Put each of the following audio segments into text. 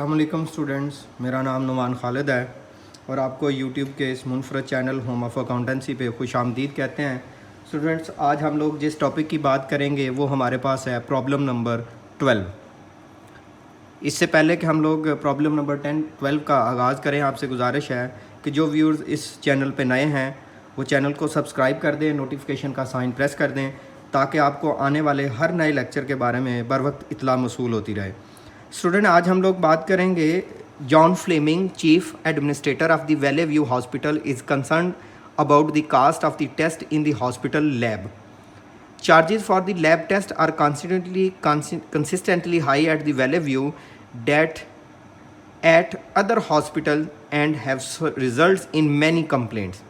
अस्सलाम वालेकुम स्टूडेंट्स, मेरा नाम नुमान खालिद है और आपको यूट्यूब के इस मुनफरद चैनल होम ऑफ अकाउंटेंसी पे खुश आमदीद कहते हैं। स्टूडेंट्स, आज हम लोग जिस टॉपिक की बात करेंगे वो हमारे पास है प्रॉब्लम नंबर 12। इससे पहले कि हम लोग प्रॉब्लम नंबर 12 का आगाज़ करें, आपसे गुजारिश है कि जो व्यूअर्स इस चैनल पे नए हैं वो चैनल को सब्सक्राइब कर दें, नोटिफिकेशन का साइन प्रेस कर दें ताकि आपको आने वाले हर नए लेक्चर के बारे में बर वक्त इत्तला मौसूल होती रहे। स्टूडेंट, आज हम लोग बात करेंगे John Fleming, chief administrator of the Valley View Hospital, is concern about the cost of the test in the hospital lab. Charges for the lab test are consistently high at the Valley View that at other hospitals and have results in many complaints.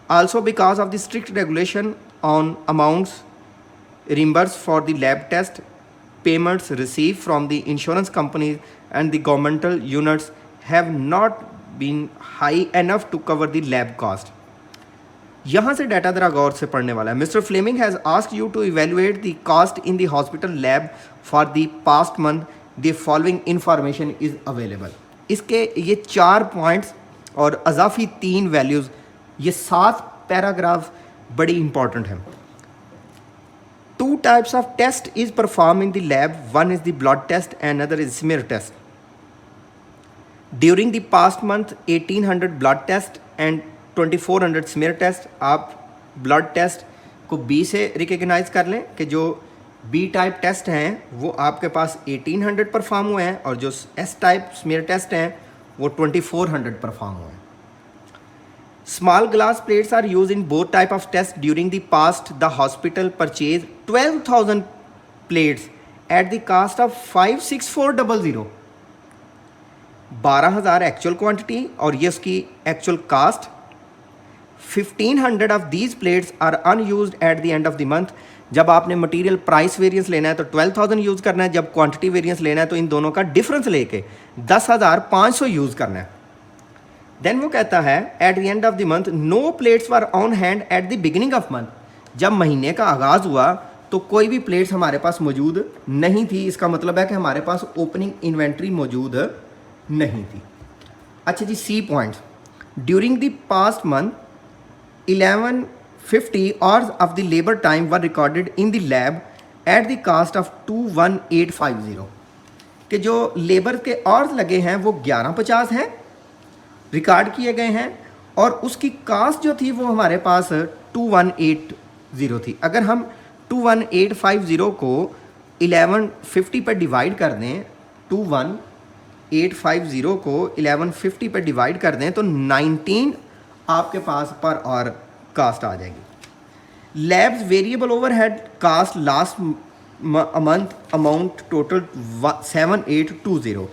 Also, because of the strict regulation on amounts reimbursed for the lab test, payments received from the insurance companies and the governmental units have not been high enough to cover the lab cost. यहाँ से data ज़रा गौर से पढ़ने वाला है। Mister Fleming has asked you to evaluate the cost in the hospital lab for the past month, the following information is available. इसके ये 4 points और अजाफी 3 वैल्यूज़, ये 7 पैराग्राफ बड़ी इंपॉर्टेंट हैं। 2 types of test is perform in the lab, one is the blood test and other is smear test. During the past month 1800 blood test and 2400 smear test. आप blood test को B से recognise कर लें कि जो B type taste हैं वो आपके पास 1800 परफॉर्म हुए हैं और जो एस टाइप स्मीयर टेस्ट हैं वो 2400 परफॉर्म हुए हैं। Small glass plates are use in both type of test. During the past the hospital purchase 12,000 plates at the cost of 56400। 12,000 actual quantity और ये उसकी actual cost. 1500 of these plates are unused at the end of the month. जब आपने material price variance लेना है तो 12,000 use करना है, जब क्वांटिटी वेरिएंस लेना है तो इन दोनों का डिफरेंस लेके 10,500 यूज़ करना है। देन वो कहता है at the end of the month no plates were on hand at the beginning of month. जब महीने का आगाज़ हुआ तो कोई भी प्लेट्स हमारे पास मौजूद नहीं थी। इसका मतलब है कि हमारे पास ओपनिंग इन्वेंट्री मौजूद नहीं थी। अच्छा जी, C points. During the past month 1150 hours of the labor time were recorded in the lab at the cost of 21850। कि जो लेबर के आवर्स लगे हैं वो 1150 हैं, रिकॉर्ड किए गए हैं और उसकी कास्ट जो थी वो हमारे पास 2180 थी। अगर हम 21850 को 1150 पर डिवाइड कर दें, 21850 को 1150 पर डिवाइड कर दें तो 19 आपके पास पर और कास्ट आ जाएगी। Lab's variable overhead cost last month amount total 7820।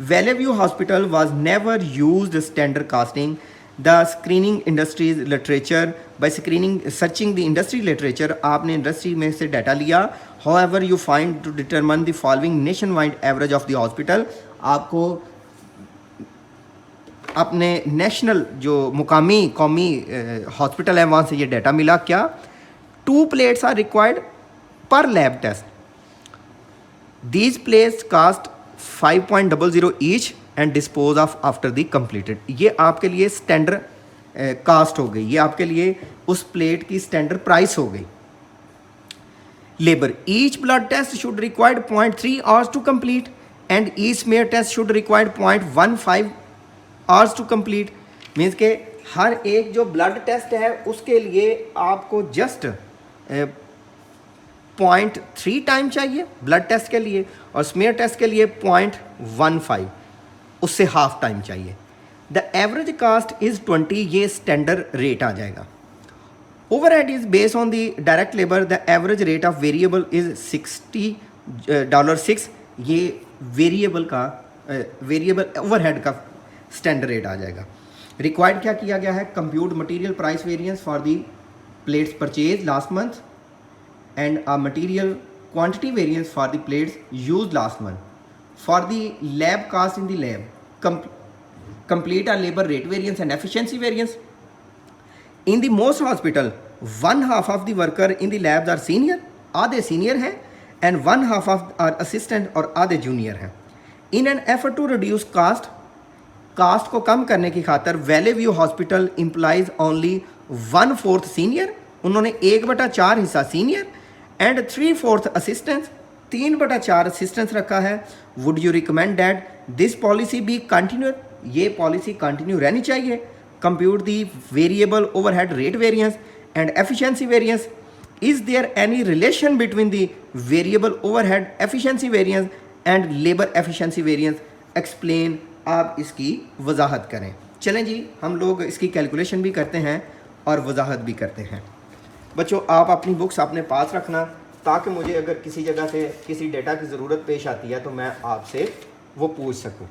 Valley View Hospital was never used standard costing the screening industries literature. By screening searching the industry literature, आपने इंडस्ट्री में से डाटा लिया। However you find to determine the following nation wide average of the hospital. आपको अपने national जो मुकामी कौमी hospital है वहाँ से ये डाटा मिला। क्या 2 plates are required per lab test. These plates cost 5.00 each and dispose of after the completed. ये आपके लिए स्टैंडर्ड कास्ट हो गई, ये आपके लिए उस प्लेट की स्टैंडर्ड प्राइस हो गई। Labour each blood test should required 0.3 hours to complete and each smear test should required 0.15 hours to complete. Means के हर एक जो ब्लड टेस्ट है उसके लिए आपको जस्ट 0.3 टाइम चाहिए ब्लड टेस्ट के लिए और स्मीयर टेस्ट के लिए 0.15, उससे हाफ टाइम चाहिए। द एवरेज कास्ट इज़ 20, ये स्टैंडर्ड रेट आ जाएगा। Overhead is based on the direct labour. The average rate of variable is $60, ये वेरिएबल का वेरिएबल ओवरहेड का स्टैंडर्ड रेट आ जाएगा। रिक्वायर्ड क्या किया गया है? Compute material price variance for the plates purchase last month and a material quantity variance for the plates use last month for the lab cost in the lab. Complete a labour rate variance and efficiency variance. In the most hospital 1/2 of the worker in the labs are senior, आधे senior हैं, and 1/2 of are assistant और आधे junior हैं। In an effort to reduce cost को कम करने की खातर Valley View Hospital employs only 1/4 senior, उन्होंने 1/4 हिस्सा सीनियर एंड 3/4 असिस्टेंट्स, 3/4 असिस्टेंट्स रखा है। Would you recommend that this policy be continue, ये पॉलिसी कंटिन्यू रहनी चाहिए। Compute the variable overhead rate variance and efficiency variance, is there any relation between the variable overhead efficiency variance and labour efficiency variance, explain, आप इसकी वजाहत करें। चलें जी, हम लोग इसकी कैलकुलेशन भी करते हैं और वजाहत भी करते हैं। बच्चों आप अपनी बुक्स अपने पास रखना, ताकि मुझे अगर किसी जगह से किसी डेटा की ज़रूरत पेश आती है तो मैं आपसे वो पूछ सकूं।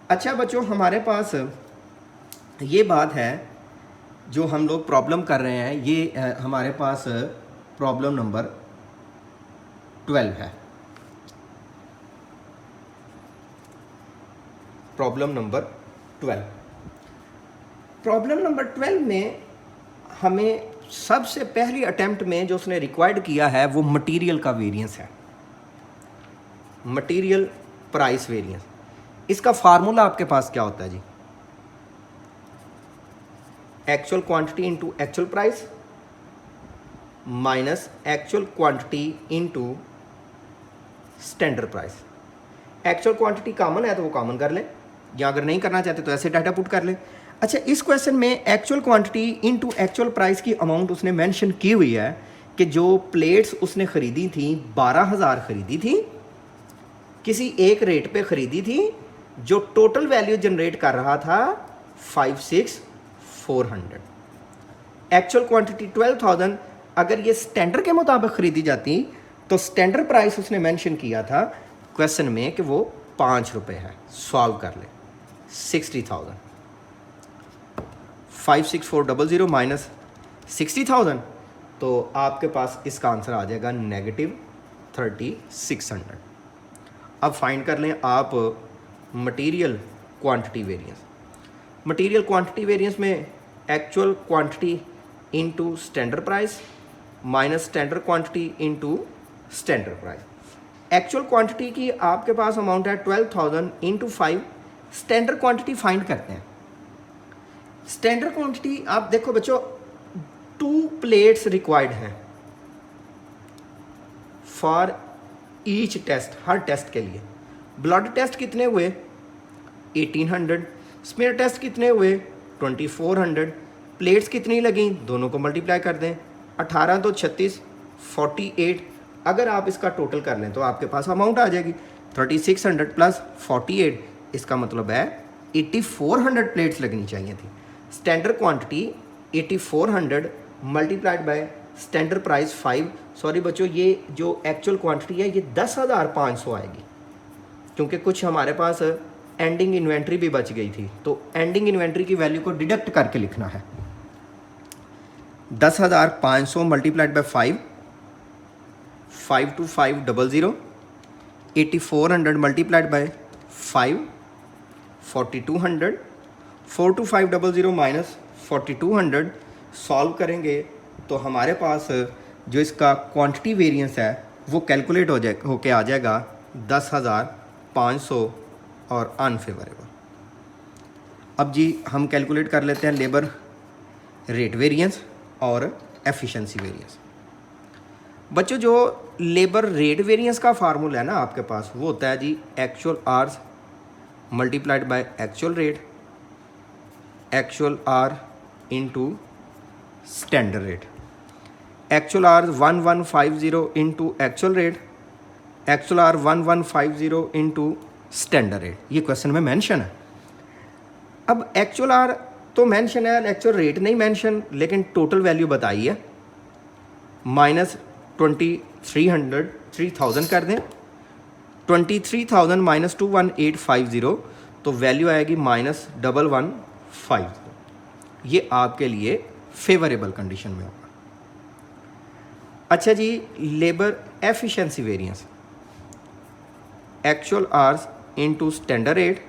अच्छा बच्चों, हमारे पास ये बात है जो हम लोग प्रॉब्लम कर रहे हैं, ये हमारे पास प्रॉब्लम नंबर 12 है। प्रॉब्लम नंबर 12, प्रॉब्लम नंबर 12 में हमें सबसे पहली अटेम्प्ट में जो उसने रिक्वायर्ड किया है वो मटेरियल का वेरिएंस है, मटेरियल प्राइस वेरिएंस। इसका फार्मूला आपके पास क्या होता है जी? Actual quantity into actual price minus actual quantity into standard price. Actual quantity common है तो वो कॉमन कर लें, या अगर नहीं करना चाहते तो ऐसे डाटा पुट कर लें। अच्छा, इस क्वेश्चन में actual quantity into actual price की अमाउंट उसने मेंशन की हुई है कि जो प्लेट्स उसने ख़रीदी थी 12,000 ख़रीदी थी, किसी एक रेट पे ख़रीदी थी, जो टोटल वैल्यू जनरेट कर रहा था 56,400। एक्चुअल क्वांटिटी 12,000, अगर ये स्टैंडर्ड के मुताबिक ख़रीदी जाती तो स्टैंडर्ड प्राइस उसने मेंशन किया था क्वेश्चन में कि वो 5 रुपये है। सॉल्व कर ले, 60,000, 56400 माइनस 60,000, तो आपके पास इसका आंसर आ जाएगा -3600। अब फाइंड कर लें आप material quantity variance. Material quantity variance में actual quantity into standard price minus standard quantity into standard price. Actual quantity की आपके पास अमाउंट है 12,000 इंटू 5, स्टैंडर्ड क्वांटिटी फाइंड करते हैं। स्टैंडर्ड क्वांटिटी आप देखो बच्चों, 2 प्लेट्स रिक्वायर्ड हैं फॉर ईच टेस्ट, हर टेस्ट के लिए। ब्लड टेस्ट कितने हुए? 1800। स्मीयर टेस्ट कितने हुए? 2400। प्लेट्स कितनी लगी? दोनों को मल्टीप्लाई कर दें, 18 तो 36, 48। अगर आप इसका टोटल कर लें तो आपके पास अमाउंट आ जाएगी 3600 प्लस 48, इसका मतलब है 8400 प्लेट्स लगनी चाहिए थी। Standard quantity 8400 multiplied by standard price 5। Sorry बच्चों, ये जो एक्चुअल क्वांटिटी है ये 10,500 आएगी, क्योंकि कुछ हमारे पास एंडिंग इन्वेंट्री भी बच गई थी, तो एंडिंग इन्वेंट्री की वैल्यू को डिडक्ट करके लिखना है। 10,500 multiplied by 5, 52500, 8400 multiplied by 5, 4200, 42500 minus 4200। Solve करेंगे तो हमारे पास जो इसका क्वांटिटी वेरिएंस है वो कैलकुलेट होके आ जाएगा 10,500 और अनफेवरेबल। अब जी हम कैलकुलेट कर लेते हैं लेबर रेट वेरिएंस और एफिशिएंसी वेरिएंस। बच्चों जो लेबर रेट वेरिएंस का फार्मूला है ना आपके पास, वो होता है जी actual hours multiplied by actual rate, actual hour into standard rate. Actual hours 1150 into actual rate, actual hour 1150 into standard rate. ये क्वेश्चन में मेंशन है। अब एक्चुअल आवर तो मेंशन है, एक्चुअल रेट नहीं मेंशन, लेकिन टोटल वैल्यू बताई है। माइनस 3000 कर दें, 23,000 माइनस 21850, तो वैल्यू आएगी -1150। ये आपके लिए फेवरेबल कंडीशन में होगा। अच्छा जी, labour efficiency variance, actual hours into standard rate,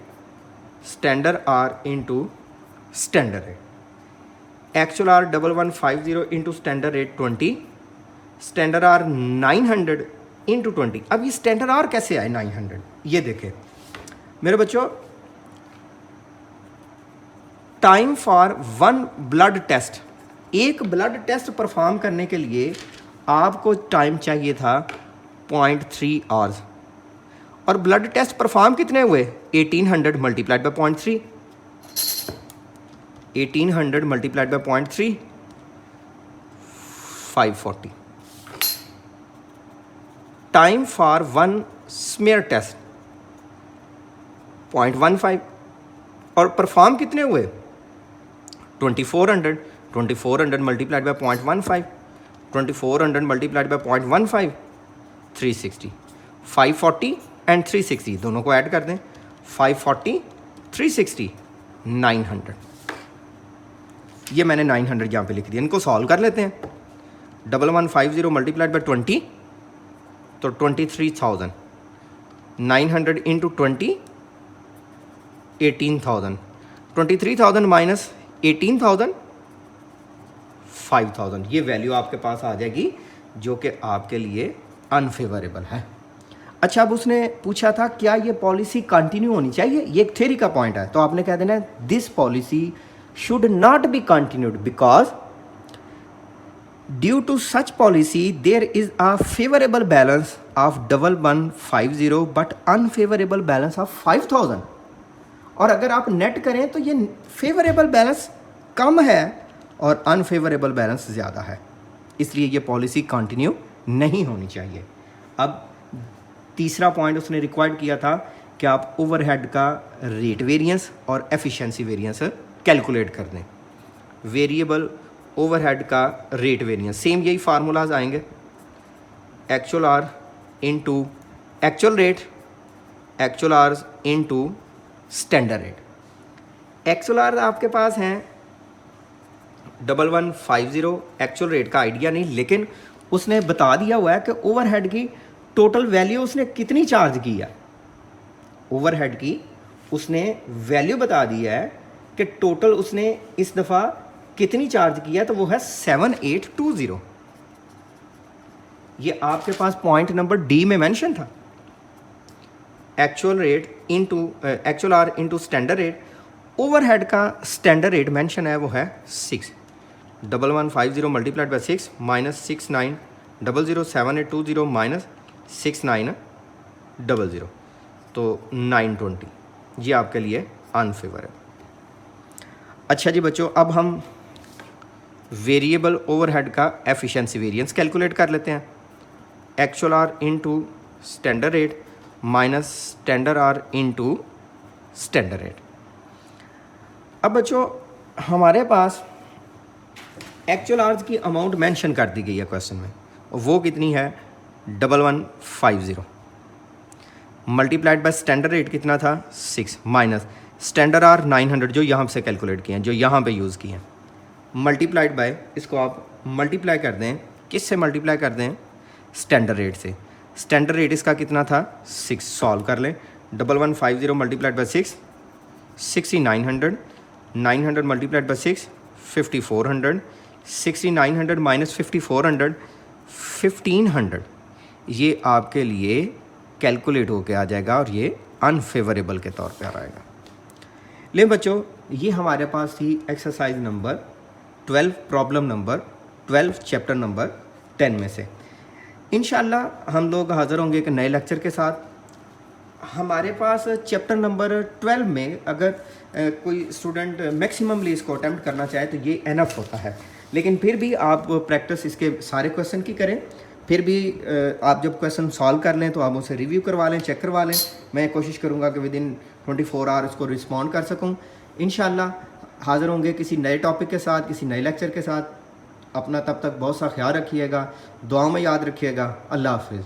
standard hour into standard rate. Actual hour 1150 into standard rate 20, standard hour 900 into 20। अब ये स्टैंडर्ड आवर कैसे आए 900? ये देखें, मेरे बच्चों, time for one blood test, एक ब्लड टेस्ट परफॉर्म करने के लिए आपको टाइम चाहिए था 0.3 आवर्स, और ब्लड टेस्ट परफॉर्म कितने हुए? 1800 multiplied by 0.3, 1800 multiplied by 0.3, 540. Time for one smear test 0.15, और परफॉर्म कितने हुए? 2400, 2400 multiplied by 0.15, 2400 multiplied by 0.15, 360. 540 and 360 दोनों को ऐड कर दें, 540, 360, 900. ये मैंने 900 यहाँ पे लिख दिया, इनको सॉल्व कर लेते हैं. 1150 मल्टीप्लाइड बाय 20 तो 23,000, 900 इंटू 20, 18,000, 23,000 माइनस 18,000, 5,000. ये वैल्यू आपके पास आ जाएगी जो कि आपके लिए अनफेवरेबल है. अच्छा, अब उसने पूछा था क्या ये पॉलिसी कंटिन्यू होनी चाहिए, ये एक थ्योरी का पॉइंट है, तो आपने कह देना this policy should not be continued because due to such policy there is a favourable balance of 1150 but unfavourable balance of 5,000. और अगर आप नेट करें तो ये फेवरेबल बैलेंस कम है और अनफेवरेबल बैलेंस ज़्यादा है, इसलिए ये पॉलिसी कंटिन्यू नहीं होनी चाहिए. अब तीसरा पॉइंट उसने रिक्वायर्ड किया था कि आप ओवरहेड का रेट वेरिएंस और एफिशिएंसी वेरिएंस कैलकुलेट कर दें. वेरिएबल ओवरहेड का रेट वेरिएंस, सेम यही फार्मूलाज आएंगे, actual R into actual rate, actual hours into standard rate. Actual hours आपके पास हैं 1150, एक्चुअल रेट का आइडिया नहीं, लेकिन उसने बता दिया हुआ है कि ओवरहेड की टोटल वैल्यू उसने कितनी चार्ज की है. ओवरहेड की उसने वैल्यू बता दी है कि टोटल उसने इस दफ़ा कितनी चार्ज की है, तो वो है 7820. ये आपके पास पॉइंट नंबर डी में मेंशन था. Actual rate into actual R into standard rate. Overhead का स्टैंडर्ड रेट मेंशन है वो है 6. 1150 मल्टीप्लाइड बाय 6 माइनस 69007820 माइनस 6900, तो 920. ये आपके लिए अनफेवर है. अच्छा जी बच्चों, अब हम वेरिएबल ओवरहेड का एफिशिएंसी वेरिएंस कैलकुलेट कर लेते हैं. Actual R into standard rate minus standard R into standard rate. अब बच्चों हमारे पास एक्चुअल आवर्स की अमाउंट मेंशन कर दी गई है क्वेश्चन में, वो कितनी है 1150 मल्टीप्लाइड बाय स्टैंडर्ड रेट कितना था 6 माइनस स्टैंडर्ड आर 900 जो यहाँ से कैलकुलेट किए हैं, जो यहाँ पे यूज़ किए हैं, मल्टीप्लाइड बाय, इसको आप मल्टीप्लाई कर दें, किससे मल्टीप्लाई कर दें? स्टैंडर्ड रेट से. स्टैंडर्ड रेट इसका कितना था 6, सॉल्व कर लें. 1150 multiplied by 6 6900, 900 multiplied by 6 5400, 6900 minus 5400 1500. ये आपके लिए कैलकुलेट होके आ जाएगा और ये अनफेवरेबल के तौर पे आ जाएगा. लेकिन बच्चों ये हमारे पास थी exercise number 12, problem number 12, chapter number 10 में से. इंशाल्लाह हम लोग हाज़िर होंगे एक नए लेक्चर के साथ. हमारे पास चैप्टर नंबर 12 में अगर कोई स्टूडेंट मैक्सिममली इसको अटैम्प्ट करना चाहे तो ये एनफ होता है, लेकिन फिर भी आप प्रैक्टिस इसके सारे क्वेश्चन की करें. फिर भी आप जब क्वेश्चन सॉल्व कर लें तो आप उसे रिव्यू करवा लें, चेक करवा लें. मैं कोशिश करूँगा कि विद इन 24 आवर उसको रिस्पॉन्ड कर सकूँ. इंशाल्लाह हाज़िर होंगे किसी नए टॉपिक के साथ, किसी नए लेक्चर के साथ. अपना तब तक बहुत सा ख्याल रखिएगा, दुआ में याद रखिएगा. अल्लाह हाफिज़.